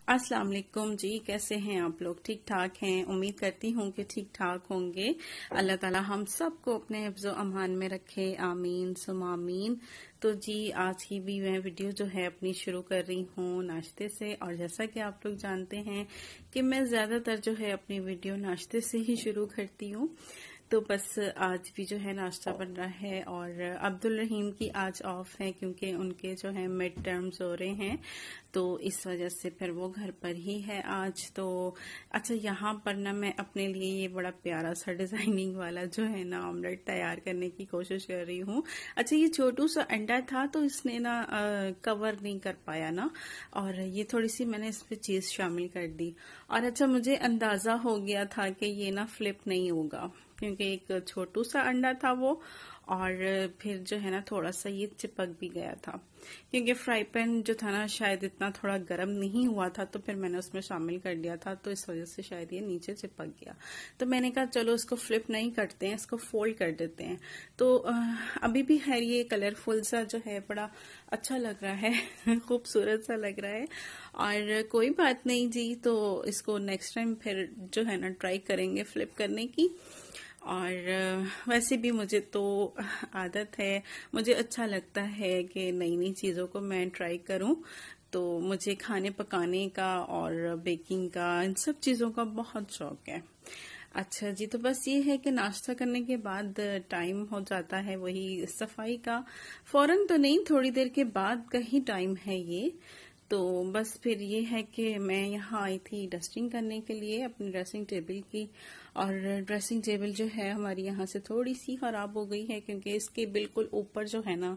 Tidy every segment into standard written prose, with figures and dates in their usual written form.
अस्सलाम वालेकुम जी। कैसे हैं आप लोग? ठीक ठाक हैं? उम्मीद करती हूँ कि ठीक ठाक होंगे। अल्लाह ताला हम सबको अपने हिफ्ज़ो अमान में रखे, आमीन सुम आमीन। तो जी आज की भी मैं वीडियो जो है अपनी शुरू कर रही हूँ नाश्ते से। और जैसा कि आप लोग जानते हैं कि मैं ज्यादातर जो है अपनी वीडियो नाश्ते से ही शुरू करती हूँ, तो बस आज भी जो है नाश्ता बन रहा है। और अब्दुल रहीम की आज ऑफ है क्योंकि उनके जो है मिड टर्म्स हो रहे हैं, तो इस वजह से फिर वो घर पर ही है आज। तो अच्छा, यहाँ पर ना मैं अपने लिए ये बड़ा प्यारा सा डिजाइनिंग वाला जो है ना ऑमलेट तैयार करने की कोशिश कर रही हूँ। अच्छा, ये छोटू सा अंडा था तो इसने ना कवर नहीं कर पाया ना, और ये थोड़ी सी मैंने इस पे चीज शामिल कर दी। और अच्छा, मुझे अंदाजा हो गया था कि ये ना फ्लिप नहीं होगा क्योंकि एक छोटू सा अंडा था वो, और फिर जो है ना थोड़ा सा ये चिपक भी गया था क्योंकि फ्राई पैन जो था ना शायद इतना थोड़ा गर्म नहीं हुआ था, तो फिर मैंने उसमें शामिल कर दिया था, तो इस वजह से शायद ये नीचे चिपक गया। तो मैंने कहा चलो इसको फ्लिप नहीं करते हैं, इसको फोल्ड कर देते हैं। तो अभी भी खैर ये कलरफुल सा जो है बड़ा अच्छा लग रहा है खूबसूरत सा लग रहा है। और कोई बात नहीं जी, तो इसको नेक्स्ट टाइम फिर जो है ना ट्राई करेंगे फ्लिप करने की। और वैसे भी मुझे तो आदत है, मुझे अच्छा लगता है कि नई नई चीज़ों को मैं ट्राई करूं। तो मुझे खाने पकाने का और बेकिंग का, इन सब चीज़ों का बहुत शौक है। अच्छा जी, तो बस ये है कि नाश्ता करने के बाद टाइम हो जाता है वही सफाई का। फौरन तो नहीं, थोड़ी देर के बाद का ही टाइम है ये। तो बस फिर ये है कि मैं यहाँ आई थी डस्टिंग करने के लिए अपनी ड्रेसिंग टेबल की। और ड्रेसिंग टेबल जो है हमारी यहाँ से थोड़ी सी खराब हो गई है क्योंकि इसके बिल्कुल ऊपर जो है ना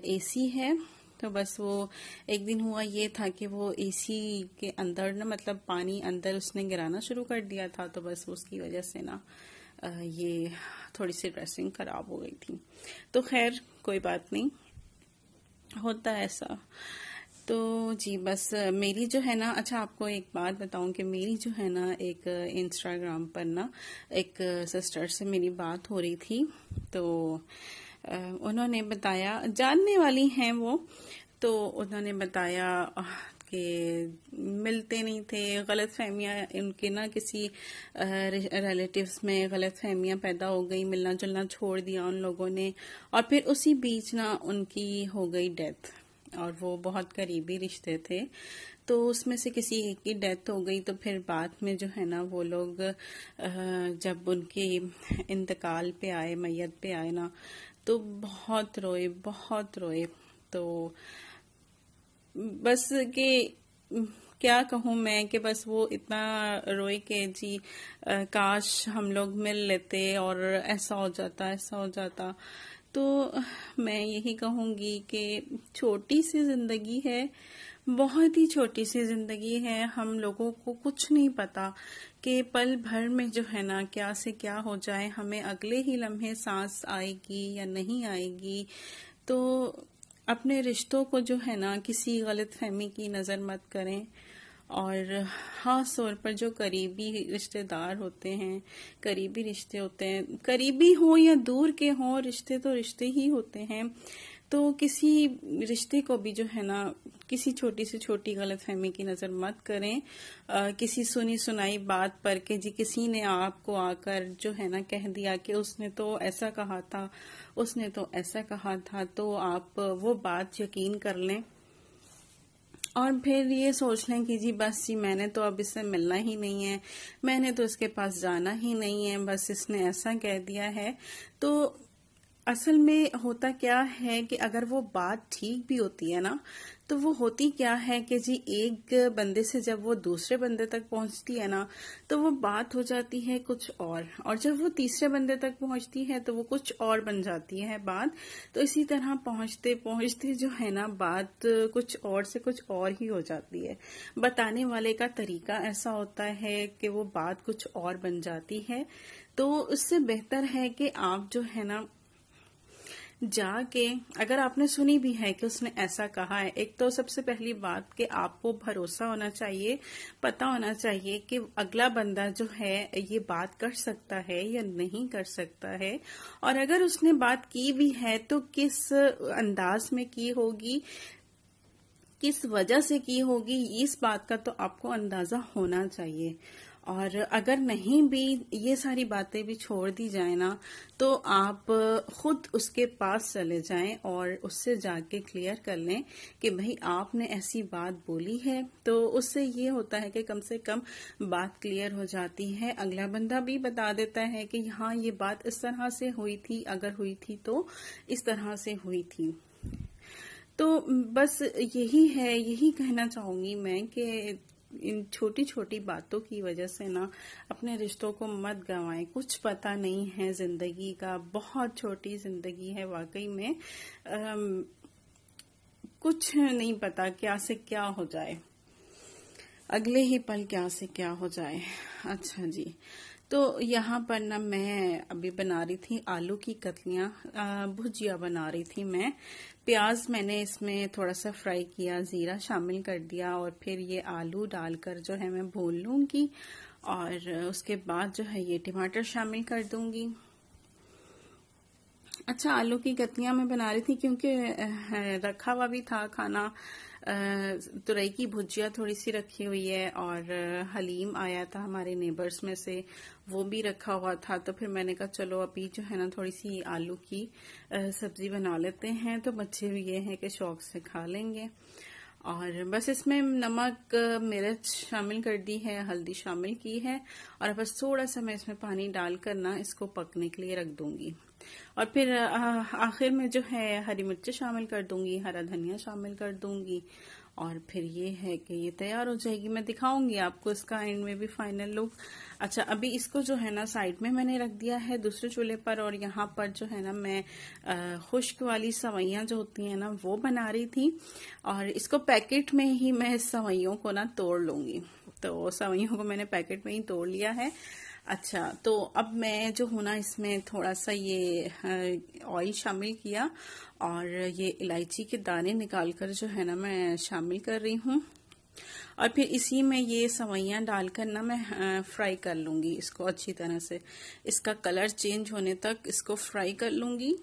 एसी है। तो बस वो एक दिन हुआ ये था कि वो एसी के अंदर ना, मतलब पानी अंदर उसने गिराना शुरू कर दिया था, तो बस उसकी वजह से ना ये थोड़ी सी ड्रेसिंग खराब हो गई थी। तो खैर कोई बात नहीं, होता है ऐसा। तो जी बस मेरी जो है ना, अच्छा आपको एक बात बताऊं कि मेरी जो है ना एक इंस्टाग्राम पर ना एक सिस्टर से मेरी बात हो रही थी। तो उन्होंने बताया, जानने वाली हैं वो, तो उन्होंने बताया कि मिलते नहीं थे, गलत फहमियाँ उनके ना किसी रिलेटिव्स में गलत फहमियाँ पैदा हो गई, मिलना जुलना छोड़ दिया उन लोगों ने, और फिर उसी बीच ना उनकी हो गई डेथ। और वो बहुत करीबी रिश्ते थे, तो उसमें से किसी एक की डेथ हो गई। तो फिर बाद में जो है ना वो लोग जब उनके इंतकाल पे आए, मैयत पे आए ना, तो बहुत रोए बहुत रोए। तो बस कि क्या कहूँ मैं कि बस वो इतना रोए कि जी काश हम लोग मिल लेते और ऐसा हो जाता ऐसा हो जाता। तो मैं यही कहूंगी कि छोटी सी जिंदगी है, बहुत ही छोटी सी जिंदगी है। हम लोगों को कुछ नहीं पता कि पल भर में जो है ना क्या से क्या हो जाए, हमें अगले ही लम्हे सांस आएगी या नहीं आएगी। तो अपने रिश्तों को जो है ना किसी गलत फहमी की नजर मत करें। और खास तौर पर जो करीबी रिश्तेदार होते हैं, करीबी रिश्ते होते हैं, करीबी हो या दूर के हो, रिश्ते तो रिश्ते ही होते हैं। तो किसी रिश्ते को भी जो है ना किसी छोटी से छोटी गलतफहमी की नजर मत करें। किसी सुनी सुनाई बात पर कि जी किसी ने आपको आकर जो है ना कह दिया कि उसने तो ऐसा कहा था, उसने तो ऐसा कहा था, तो आप वो बात यकीन कर लें और फिर ये सोच लें कि जी बस जी मैंने तो अब इससे मिलना ही नहीं है, मैंने तो इसके पास जाना ही नहीं है, बस इसने ऐसा कह दिया है। तो असल में होता क्या है कि अगर वो बात ठीक भी होती है ना, तो वो होती क्या है कि जी एक बंदे से जब वो दूसरे बंदे तक पहुंचती है ना, तो वो बात हो जाती है कुछ और जब वो तीसरे बंदे तक पहुंचती है तो वो कुछ और बन जाती है बात। तो इसी तरह पहुंचते पहुंचते जो है ना बात कुछ और से कुछ और ही हो जाती है। बताने वाले का तरीका ऐसा होता है कि वो बात कुछ और बन जाती है। तो उससे बेहतर है कि आप जो है ना जाके, अगर आपने सुनी भी है कि उसने ऐसा कहा है, एक तो सबसे पहली बात कि आपको भरोसा होना चाहिए, पता होना चाहिए कि अगला बंदा जो है ये बात कर सकता है या नहीं कर सकता है, और अगर उसने बात की भी है तो किस अंदाज में की होगी, किस वजह से की होगी, इस बात का तो आपको अंदाजा होना चाहिए। और अगर नहीं भी ये सारी बातें भी छोड़ दी जाए ना, तो आप खुद उसके पास चले जाएं और उससे जाके क्लियर कर लें कि भाई आपने ऐसी बात बोली है। तो उससे ये होता है कि कम से कम बात क्लियर हो जाती है, अगला बंदा भी बता देता है कि हाँ ये बात इस तरह से हुई थी, अगर हुई थी तो इस तरह से हुई थी। तो बस यही है, यही कहना चाहूंगी मैं कि इन छोटी छोटी बातों की वजह से ना अपने रिश्तों को मत गंवाएं। कुछ पता नहीं है जिंदगी का, बहुत छोटी जिंदगी है वाकई में। कुछ नहीं पता क्या से क्या हो जाए, अगले ही पल क्या से क्या हो जाए। अच्छा जी, तो यहाँ पर ना मैं अभी बना रही थी आलू की कतलियां, भुजिया बना रही थी मैं। प्याज मैंने इसमें थोड़ा सा फ्राई किया, जीरा शामिल कर दिया और फिर ये आलू डालकर जो है मैं भून लूंगी और उसके बाद जो है ये टमाटर शामिल कर दूंगी। अच्छा, आलू की कतलियां मैं बना रही थी क्योंकि रखा हुआ भी था खाना, तुरई की भुजिया थोड़ी सी रखी हुई है और हलीम आया था हमारे नेबर्स में से, वो भी रखा हुआ था। तो फिर मैंने कहा चलो अभी जो है ना थोड़ी सी आलू की सब्जी बना लेते हैं, तो बच्चे भी ये हैं कि शौक से खा लेंगे। और बस इसमें नमक मिर्च शामिल कर दी है, हल्दी शामिल की है और बस थोड़ा सा मैं इसमें पानी डालकर ना इसको पकने के लिए रख दूंगी। और फिर आखिर में जो है हरी मिर्च शामिल कर दूंगी, हरा धनिया शामिल कर दूंगी और फिर ये है कि ये तैयार हो जाएगी। मैं दिखाऊंगी आपको इसका एंड में भी फाइनल लुक। अच्छा, अभी इसको जो है ना साइड में मैंने रख दिया है दूसरे चूल्हे पर, और यहाँ पर जो है ना मैं खुश्क वाली सवैयां जो होती हैं ना वो बना रही थी और इसको पैकेट में ही मैं सवैयों को ना तोड़ लूंगी। तो सवैयों को मैंने पैकेट में ही तोड़ लिया है। अच्छा, तो अब मैं जो हूं ना इसमें थोड़ा सा ये ऑयल शामिल किया और ये इलायची के दाने निकालकर जो है ना मैं शामिल कर रही हूँ और फिर इसी में ये सवैयां डालकर ना मैं फ्राई कर लूंगी इसको अच्छी तरह से। इसका कलर चेंज होने तक इसको फ्राई कर लूंगी।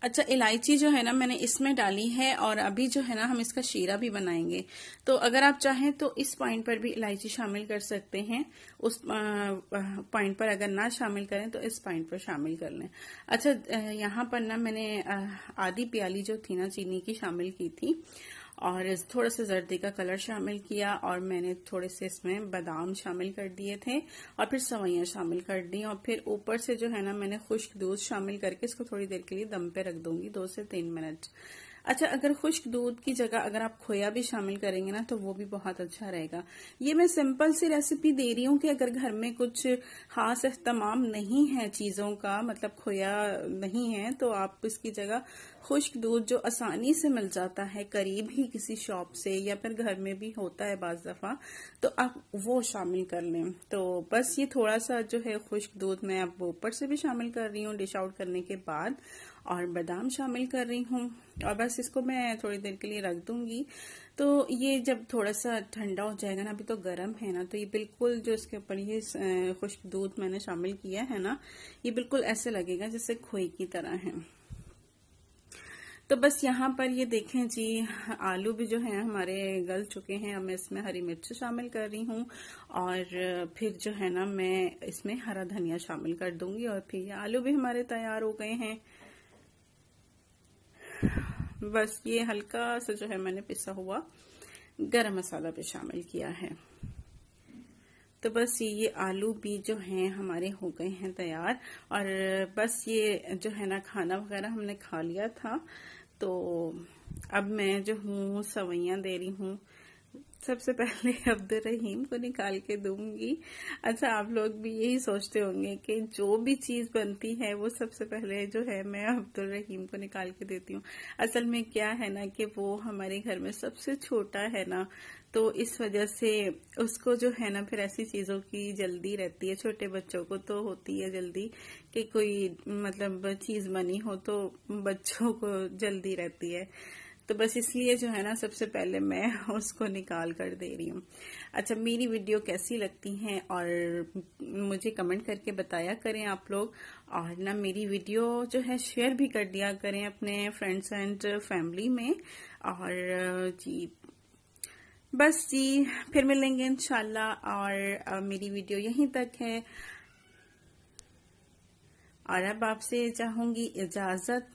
अच्छा, इलायची जो है ना मैंने इसमें डाली है और अभी जो है ना हम इसका शीरा भी बनाएंगे। तो अगर आप चाहें तो इस पॉइंट पर भी इलायची शामिल कर सकते हैं, उस पॉइंट पर अगर ना शामिल करें तो इस पॉइंट पर शामिल कर लें। अच्छा, यहाँ पर ना मैंने आधी प्याली जो थी ना चीनी की शामिल की थी और थोड़ा सा जर्दी का कलर शामिल किया और मैंने थोड़े से इसमें बादाम शामिल कर दिए थे और फिर सवैयां शामिल कर दी और फिर ऊपर से जो है ना मैंने खुश्क दूध शामिल करके इसको थोड़ी देर के लिए दम पे रख दूंगी, 2 से 3 मिनट। अच्छा, अगर खुश्क दूध की जगह अगर आप खोया भी शामिल करेंगे ना तो वो भी बहुत अच्छा रहेगा। ये मैं सिंपल सी रेसिपी दे रही हूँ कि अगर घर में कुछ खास इस्तेमाम नहीं है चीजों का, मतलब खोया नहीं है, तो आप इसकी जगह खुश्क दूध जो आसानी से मिल जाता है करीब ही किसी शॉप से या फिर घर में भी होता है बाज दफा, तो आप वो शामिल कर लें। तो बस ये थोड़ा सा जो है खुश्क दूध मैं अब ऊपर से भी शामिल कर रही हूँ डिश आउट करने के बाद और बादाम शामिल कर रही हूँ और बस इसको मैं थोड़ी देर के लिए रख दूंगी। तो ये जब थोड़ा सा ठंडा हो जाएगा ना, अभी तो गर्म है ना, तो ये बिल्कुल जो इसके ऊपर ये खुश्क दूध मैंने शामिल किया है ना, ये बिल्कुल ऐसे लगेगा जैसे खोए की तरह है। तो बस यहाँ पर ये देखें जी, आलू भी जो है हमारे गल चुके हैं। अब मैं इसमें हरी मिर्च शामिल कर रही हूँ और फिर जो है ना मैं इसमें हरा धनिया शामिल कर दूंगी और फिर ये आलू भी हमारे तैयार हो गए हैं। बस ये हल्का सा जो है मैंने पिसा हुआ गरम मसाला भी शामिल किया है। तो बस ये आलू भी जो हैं हमारे हो गए हैं तैयार और बस ये जो है ना खाना वगैरह हमने खा लिया था। तो अब मैं जो हूँ सवैयां दे रही हूँ। सबसे पहले अब्दुल रहीम को निकाल के दूंगी। अच्छा, आप लोग भी यही सोचते होंगे कि जो भी चीज बनती है वो सबसे पहले जो है मैं अब्दुल रहीम को निकाल के देती हूँ। असल में क्या है ना कि वो हमारे घर में सबसे छोटा है ना, तो इस वजह से उसको जो है ना फिर ऐसी चीजों की जल्दी रहती है। छोटे बच्चों को तो होती है जल्दी कि कोई मतलब चीज बनी हो तो बच्चों को जल्दी रहती है। तो बस इसलिए जो है ना सबसे पहले मैं उसको निकाल कर दे रही हूँ। अच्छा, मेरी वीडियो कैसी लगती हैं और मुझे कमेंट करके बताया करें आप लोग, और ना मेरी वीडियो जो है शेयर भी कर दिया करें अपने फ्रेंड्स एंड फैमिली में। और जी बस जी, फिर मिलेंगे इंशाल्लाह। और मेरी वीडियो यहीं तक है, और अब आपसे चाहूंगी इजाजत।